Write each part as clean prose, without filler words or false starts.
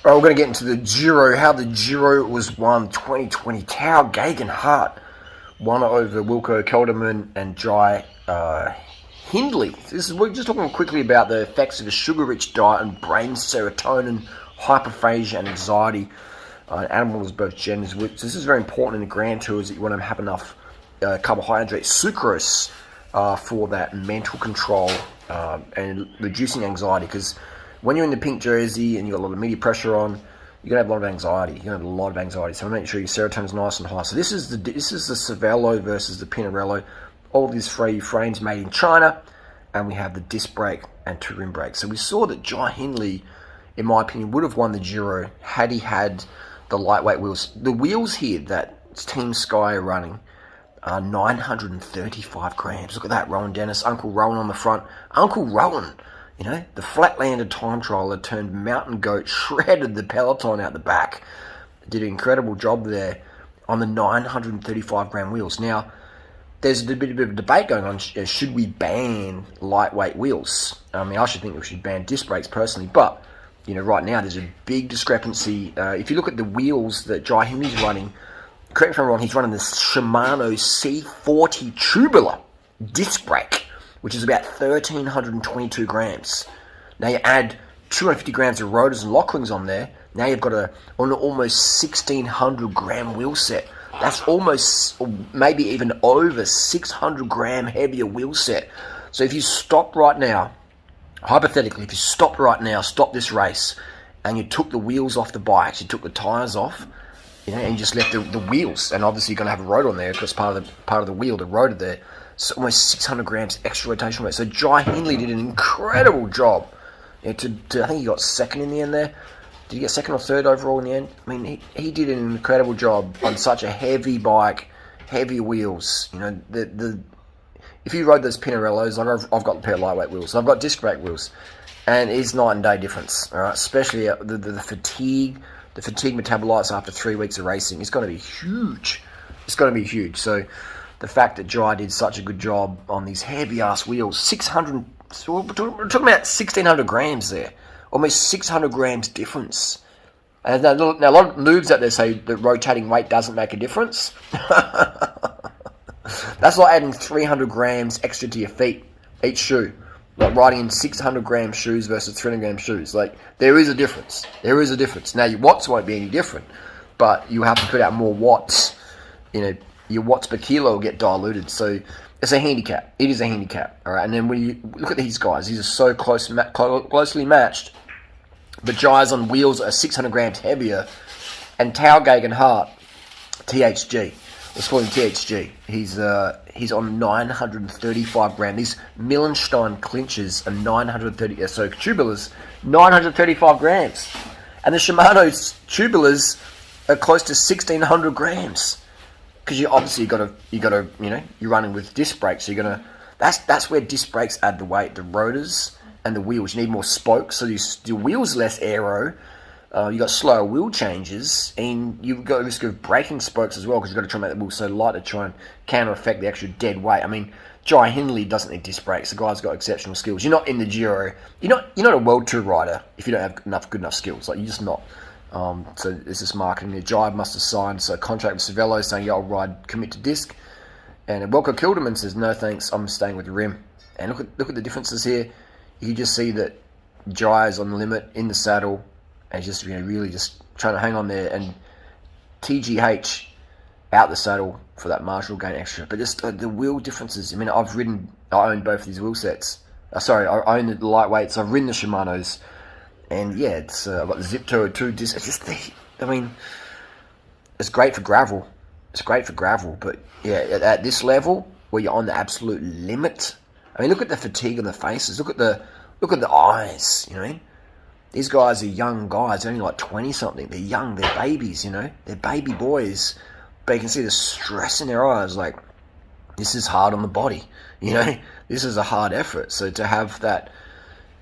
All right, we're going to get into the Giro, how the Giro was won 2020. Tao Geoghegan Hart won over Wilco Kelderman and Jai Hindley. We're just talking quickly about the effects of a sugar-rich diet and brain serotonin, hyperphagia and anxiety. Animals, both genders. This is very important in the Grand Tours that you want to have enough carbohydrate, sucrose, for that mental control and reducing anxiety, because when you're in the pink jersey and you've got a lot of media pressure on, you're going to have a lot of anxiety. You're going to have a lot of anxiety. So make sure your serotonin's nice and high. So this is the Cervelo versus the Pinarello. All of these frames made in China. And we have the disc brake and two rim brakes. So we saw that Jai Hindley, in my opinion, would have won the Giro had he had the lightweight wheels. The wheels here that Team Sky are running are 935 grams. Look at that, Rowan Dennis. Uncle Rowan on the front. Uncle Rowan. You know, the flat-landed time trialer turned mountain goat, shredded the peloton out the back. Did an incredible job there on the 935-gram wheels. Now, there's a bit of a debate going on. Should we ban lightweight wheels? I mean, I should think we should ban disc brakes personally, but, you know, right now there's a big discrepancy. If you look at the wheels that Jai Hindley's running, correct me if I'm wrong, he's running the Shimano C40 tubular disc brake, which is about 1,322 grams. Now you add 250 grams of rotors and lock rings on there. Now you've got an almost 1,600 gram wheel set. That's almost, or maybe even over 600 gram heavier wheel set. So if you stop right now, hypothetically, if you stopped right now, stop this race, and you took the wheels off the bikes, you took the tires off, you know, and you just left the wheels, and obviously you're going to have a rotor on there because part of the wheel, the rotor there. So almost 600 grams extra rotational weight. So Jai Hindley did an incredible job. I think he got second in the end there. Did he get second or third overall in the end? I mean, he did an incredible job on such a heavy bike, heavy wheels. You know, if you rode those Pinarellos, like I've got a pair of lightweight wheels. I've got disc brake wheels, and it's night and day difference. All right, especially the fatigue metabolites after 3 weeks of racing. It's going to be huge. It's going to be huge. So the fact that Jai did such a good job on these heavy-ass wheels, 600, so we're talking about 1,600 grams there. Almost 600 grams difference. And now a lot of noobs out there say that rotating weight doesn't make a difference. That's like adding 300 grams extra to your feet, each shoe. Like riding in 600 gram shoes versus 300 gram shoes. Like, there is a difference. There is a difference. Now, your watts won't be any different, but you have to put out more watts. You know, your watts per kilo will get diluted. So it's a handicap. It is a handicap. All right. And then when you look at these guys, these are so closely matched. But Jai's on wheels that are 600 grams heavier. And Tao Geoghegan Hart, THG. Let's call him THG. He's on 935 grams. These Millenstein clinches are 930. So tubulars, 935 grams. And the Shimano tubulars are close to 1,600 grams. Because you obviously you gotta, you know, you're running with disc brakes, so you're gonna. That's where disc brakes add the weight, the rotors and the wheels. You need more spokes, so your wheels less aero. You got slower wheel changes, and you've got a risk of breaking spokes as well because you've got to try and make the wheel so light to try and counter effect the extra dead weight. I mean, Jai Hindley doesn't need disc brakes. The guy's got exceptional skills. You're not in the Giro. You're not a World Tour rider if you don't have good enough skills. Like, you're just not. So there's this marketing there. Jai must have signed a contract with Cervelo saying, yeah, I'll ride, commit to disc. And Wilco Kelderman says, no thanks, I'm staying with the rim. And look at the differences here. You can just see that Jai is on the limit in the saddle and just, you know, really just trying to hang on there. And TGH out the saddle for that marginal gain extra. But just the wheel differences. I mean, I own both of these wheel sets. I own the lightweights. I've ridden the Shimanos. And yeah, I've got the Zip Turbo 2 disc. It's just, I mean, it's great for gravel. It's great for gravel. But yeah, at this level, where you're on the absolute limit, I mean, look at the fatigue on the faces. Look at the eyes, you know. These guys are young guys. They're only like 20-something. They're young. They're babies, you know. They're baby boys. But you can see the stress in their eyes. Like, this is hard on the body, you know. This is a hard effort. So to have that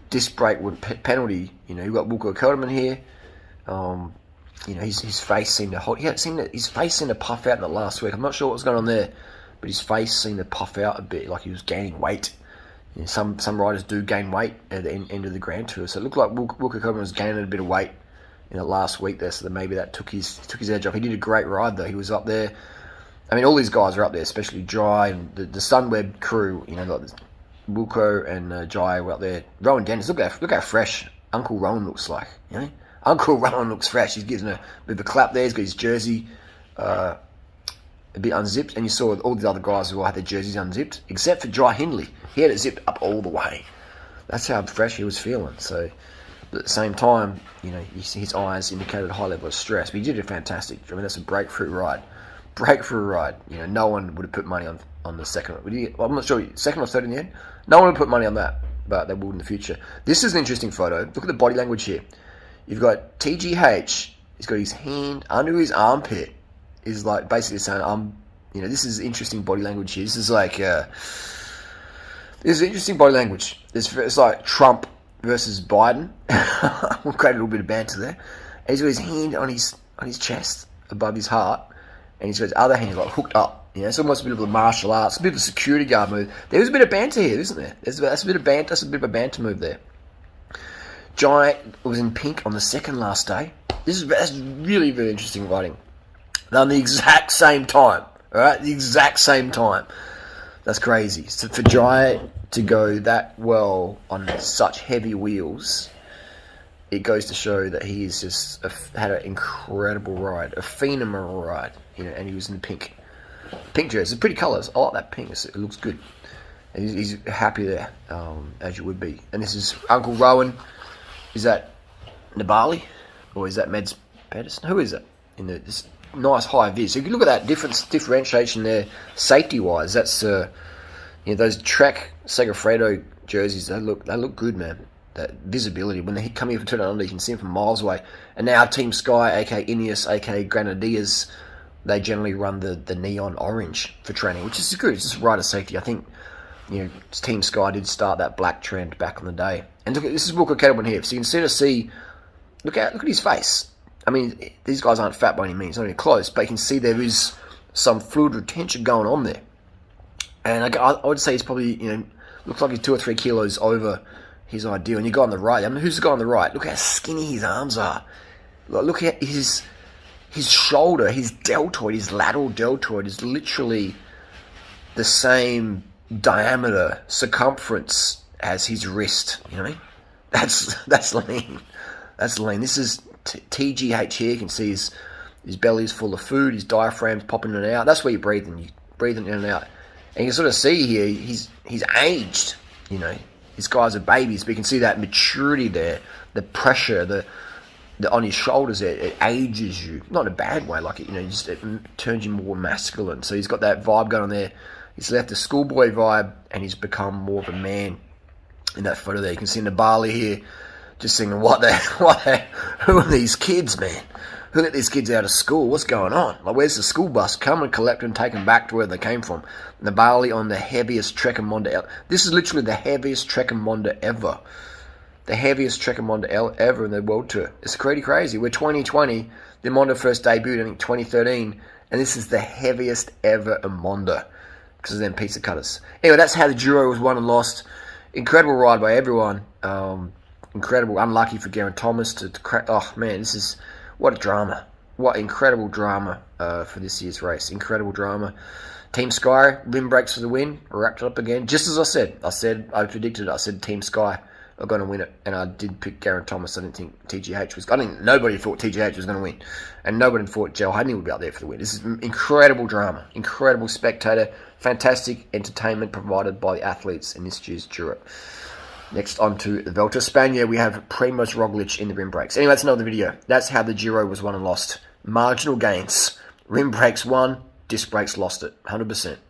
disc brake penalty, you know, you've got Wilco Kelderman here. You know, his face seemed to hold. Yeah, his face seemed to puff out in the last week. I'm not sure what was going on there, but his face seemed to puff out a bit, like he was gaining weight. You know, some riders do gain weight at the end of the Grand Tour, so it looked like Wilco Kelderman was gaining a bit of weight in the last week there, so that maybe that took his edge off. He did a great ride though. He was up there. I mean, all these guys are up there, especially Jai and the Sunweb crew. You know, like Wilco and Jai were up there. Rowan Dennis, look how fresh Uncle Rowan looks like. You know, Uncle Rowan looks fresh. He's getting a bit of a clap there. He's got his jersey a bit unzipped, and you saw all the other guys who all had their jerseys unzipped, except for Jai Hindley. He had it zipped up all the way. That's how fresh he was feeling. So, but at the same time, you know, you see his eyes indicated a high level of stress. But he did a fantastic. I mean, that's a breakthrough ride. You know, no one would have put money on the second. Well, I'm not sure, second or third in the end. No one would put money on that, but they will in the future. This is an interesting photo. Look at the body language here. You've got TGH. He's got his hand under his armpit. He's like basically saying, you know, this is interesting body language here. This is like, this is interesting body language. It's like Trump versus Biden. We'll create a little bit of banter there. And he's got his hand on his chest above his heart. And he's got his other hand like hooked up. You know, it's almost a bit of a martial arts, a bit of a security guard move. There was a bit of banter here, isn't there? That's a bit of banter. That's a bit of a banter move there. Jai was in pink on the second last day. That's really, really interesting riding. They're on the exact same time. All right, the exact same time. That's crazy. So for Jai to go that well on such heavy wheels, it goes to show that he is just had an incredible ride, a phenomenal ride, you know. And he was in the pink jersey, pretty colours. I like that pink. It looks good. And he's happy there, as you would be. And this is Uncle Rowan. Is that Nibali, or is that Mads Pedersen? Who is it in this nice high vis? So if you look at that differentiation there, safety wise, that's you know, those Trek Segafredo jerseys. They look good, man. That visibility, when they come here for turn under, you can see them from miles away. And now Team Sky, aka Ineos, aka Grenadiers, they generally run the neon orange for training, which is good. It's just rider safety. I think, you know, Team Sky did start that black trend back in the day. And look, this is Wilco Kelderman here, so you can see. Look at his face. I mean, these guys aren't fat by any means, not even close, but you can see there is some fluid retention going on there. And I would say he's probably, you know, looks like he's 2 or 3 kilos over his ideal. And you go on the right. I mean, who's the guy on the right? Look how skinny his arms are. Look at his shoulder, his deltoid, his lateral deltoid is literally the same diameter, circumference as his wrist. You know what I mean? That's lean. That's lean. This is TGH here. You can see his belly is full of food. His diaphragm's popping in and out. That's where you're breathing. You're breathing in and out. And you can sort of see here, he's aged. You know, these guys are babies, but you can see that maturity there, the pressure, the on his shoulders there. It ages you, not in a bad way. Like, you know, it turns you more masculine. So he's got that vibe going on there. He's left the schoolboy vibe, and he's become more of a man in that photo there. You can see Nibali here, just thinking, who are these kids, man? Who let these kids out of school? What's going on? Like, where's the school bus? Come and collect them and take them back to where they came from. Nibali on the heaviest Trek and Monda ever. This is literally the heaviest Trek and Monda ever. The heaviest Trek and Monda ever in the World Tour. It's pretty crazy. We're 2020. The Monda first debuted, I think, 2013. And this is the heaviest ever in Monda, because of them pizza cutters. Anyway, that's how the Giro was won and lost. Incredible ride by everyone. Incredible. Unlucky for Geraint Thomas to crack. Oh, man, this is... What a drama. What incredible drama for this year's race. Incredible drama. Team Sky, limb breaks for the win. Wrapped it up again. Just as I said. I predicted it. I said Team Sky are going to win it. And I did pick Geraint Thomas. I didn't think TGH was... I think nobody thought TGH was going to win. And nobody thought Joe Hadney would be out there for the win. This is incredible drama. Incredible spectator. Fantastic entertainment provided by the athletes in this year's Giro. Next on to the Vuelta a España, we have Primož Roglic in the rim brakes. Anyway, that's another video. That's how the Giro was won and lost. Marginal gains. Rim brakes won, disc brakes lost it. 100%.